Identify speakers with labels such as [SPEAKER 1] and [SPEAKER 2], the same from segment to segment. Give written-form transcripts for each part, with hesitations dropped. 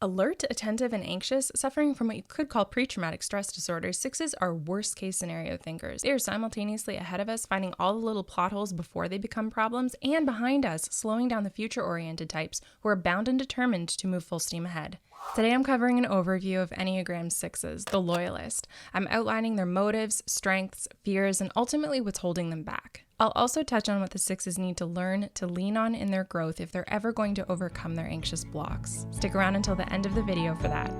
[SPEAKER 1] Alert, attentive, and anxious, suffering from what you could call pre-traumatic stress disorder, sixes are worst-case scenario thinkers. They are simultaneously ahead of us, finding all the little plot holes before they become problems, and behind us, slowing down the future-oriented types who are bound and determined to move full steam ahead. Today I'm covering an overview of Enneagram sixes, the Loyalist. I'm outlining their motives, strengths, fears, and ultimately what's holding them back. I'll also touch on what the sixes need to learn to lean on in their growth if they're ever going to overcome their anxious blocks. Stick around until the end of the video for that.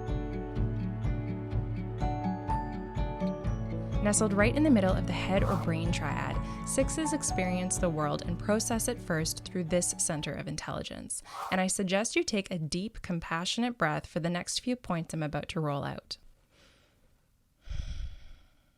[SPEAKER 1] Nestled right in the middle of the head or brain triad, sixes experience the world and process it first through this center of intelligence. And I suggest you take a deep, compassionate breath for the next few points I'm about to roll out.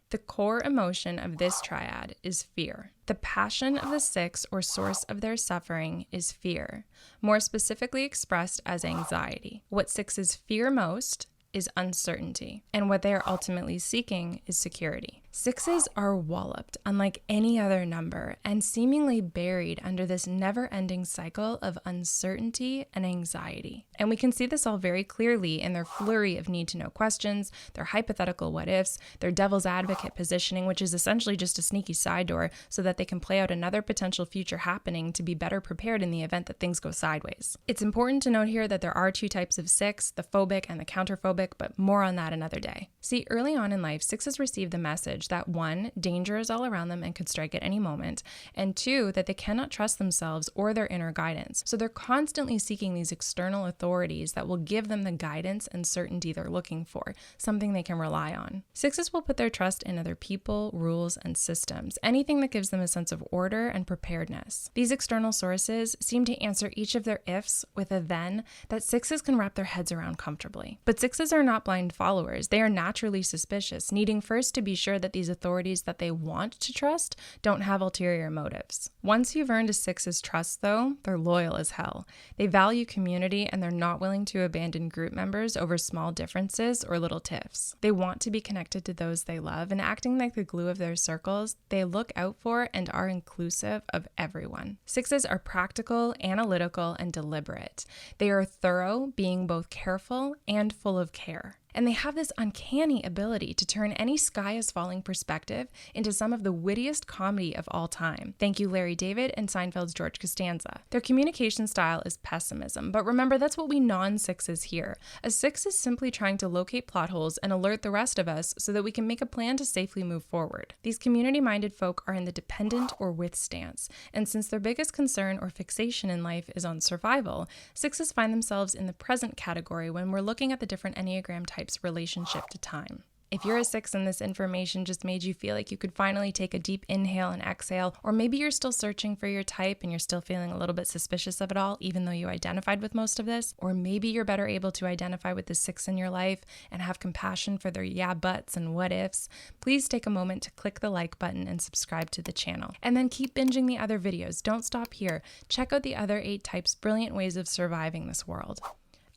[SPEAKER 1] The core emotion of this triad is fear. The passion of the six, or source of their suffering, is fear, more specifically expressed as anxiety. What sixes fear most is uncertainty, and what they are ultimately seeking is security. Sixes are walloped unlike any other number and seemingly buried under this never-ending cycle of uncertainty and anxiety. And we can see this all very clearly in their flurry of need-to-know questions, their hypothetical what-ifs, their devil's advocate positioning, which is essentially just a sneaky side door so that they can play out another potential future happening to be better prepared in the event that things go sideways. It's important to note here that there are two types of six, the phobic and the counterphobic, but more on that another day. See, early on in life, sixes receive the message that 1, danger is all around them and could strike at any moment, and 2, that they cannot trust themselves or their inner guidance. So they're constantly seeking these external authorities that will give them the guidance and certainty they're looking for, something they can rely on. Sixes will put their trust in other people, rules, and systems, anything that gives them a sense of order and preparedness. These external sources seem to answer each of their ifs with a then that sixes can wrap their heads around comfortably. But sixes are not blind followers. They are naturally suspicious, needing first to be sure that these authorities that they want to trust don't have ulterior motives. Once you've earned a six's trust, though, they're loyal as hell. They value community and they're not willing to abandon group members over small differences or little tiffs. They want to be connected to those they love, and acting like the glue of their circles, they look out for and are inclusive of everyone. Sixes are practical, analytical, and deliberate. They are thorough, being both careful and full of care. And they have this uncanny ability to turn any sky is falling perspective into some of the wittiest comedy of all time. Thank you, Larry David and Seinfeld's George Costanza. Their communication style is pessimism, but remember, that's what we non-sixes hear. A six is simply trying to locate plot holes and alert the rest of us so that we can make a plan to safely move forward. These community-minded folk are in the dependent or with stance, and since their biggest concern or fixation in life is on survival, sixes find themselves in the present category when we're looking at the different Enneagram types relationship to time. If you're a six and this information just made you feel like you could finally take a deep inhale and exhale, or maybe you're still searching for your type and you're still feeling a little bit suspicious of it all, even though you identified with most of this, or maybe you're better able to identify with the six in your life and have compassion for their yeah buts and what ifs, please take a moment to click the like button and subscribe to the channel. And then keep binging the other videos. Don't stop here. Check out the other 8 types' brilliant ways of surviving this world.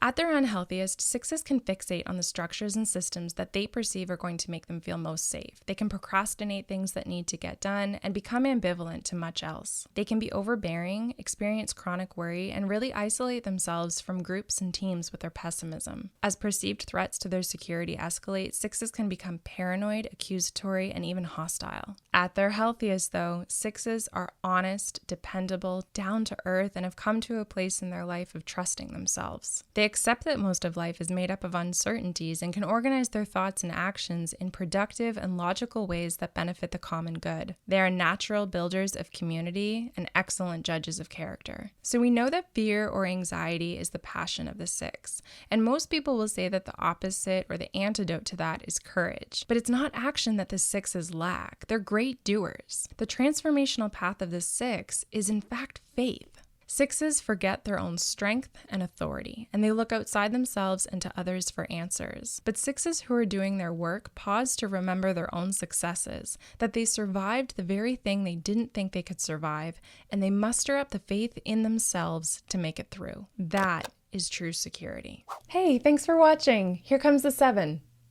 [SPEAKER 1] At their unhealthiest, sixes can fixate on the structures and systems that they perceive are going to make them feel most safe. They can procrastinate things that need to get done and become ambivalent to much else. They can be overbearing, experience chronic worry, and really isolate themselves from groups and teams with their pessimism. As perceived threats to their security escalate, sixes can become paranoid, accusatory, and even hostile. At their healthiest, though, sixes are honest, dependable, down to earth, and have come to a place in their life of trusting themselves. They accept that most of life is made up of uncertainties and can organize their thoughts and actions in productive and logical ways that benefit the common good. They are natural builders of community and excellent judges of character. So we know that fear or anxiety is the passion of the six, and most people will say that the opposite or the antidote to that is courage. But it's not action that the sixes lack. They're great doers. The transformational path of the six is in fact faith. Sixes forget their own strength and authority, and they look outside themselves and to others for answers. But sixes who are doing their work pause to remember their own successes, that they survived the very thing they didn't think they could survive, and they muster up the faith in themselves to make it through. That is true security. Hey, thanks for watching. Here comes the 7.